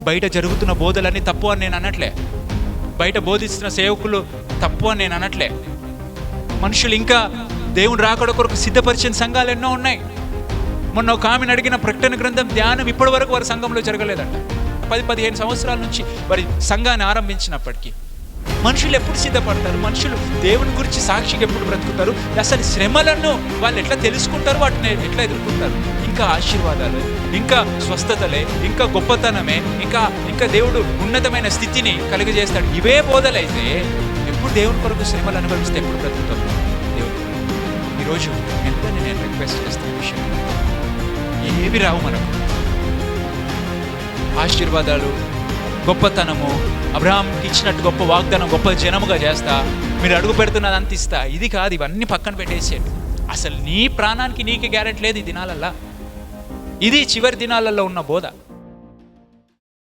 బయట జరుగుతున్న బోధలన్నీ తప్పు అని నేను అనట్లే, బయట బోధిస్తున్న సేవకులు తప్పు అని నేను అనట్లే. మనుషులు ఇంకా దేవుని రాకడ కొరకు సిద్ధపరిచిన సంఘాలు ఎన్నో ఉన్నాయి. మొన్న ఒక ఆమెను అడిగిన ప్రకటన గ్రంథం ధ్యానం ఇప్పటి వరకు వారి సంఘంలో జరగలేదంట. 10-15 సంవత్సరాల నుంచి వారి సంఘాన్ని ఆరంభించినప్పటికీ మనుషులు ఎప్పుడు సిద్ధపడతారు? మనుషులు దేవుని గురించి సాక్షిగా ఎప్పుడు బ్రతుకుతారు? అసలు శ్రమలను వాళ్ళు ఎట్లా తెలుసుకుంటారు? వాటిని ఎట్లా ఎదుర్కొంటారు? ఇంకా ఆశీర్వాదాలు, ఇంకా స్వస్థతలే, ఇంకా గొప్పతనమే, ఇంకా దేవుడు ఉన్నతమైన స్థితిని కలుగజేస్తాడు. ఇవే బోధలైతే ఎప్పుడు దేవుని కొరకు శ్రమలు అనుభవిస్తే ఎప్పుడు బ్రతుకుతారు? దేవుడు ఈరోజు ఎంత నేను రిక్వెస్ట్ చేస్తాను, విషయం ఏవి రావు మనకు. ఆశీర్వాదాలు, గొప్పతనము, అబ్రహాంకి ఇచ్చినట్టు గొప్ప వాగ్దానం, గొప్ప జనముగా చేస్తా, మీరు అడుగు పెడుతున్నది అంత ఇస్తా, ఇది కాదు. ఇవన్నీ పక్కన పెట్టేసేయండి. అసలు నీ ప్రాణానికి నీకే గ్యారెంటీ లేదు ఈ దినాలల్లా. ఇది చివరి దినాలలో ఉన్న బోధ.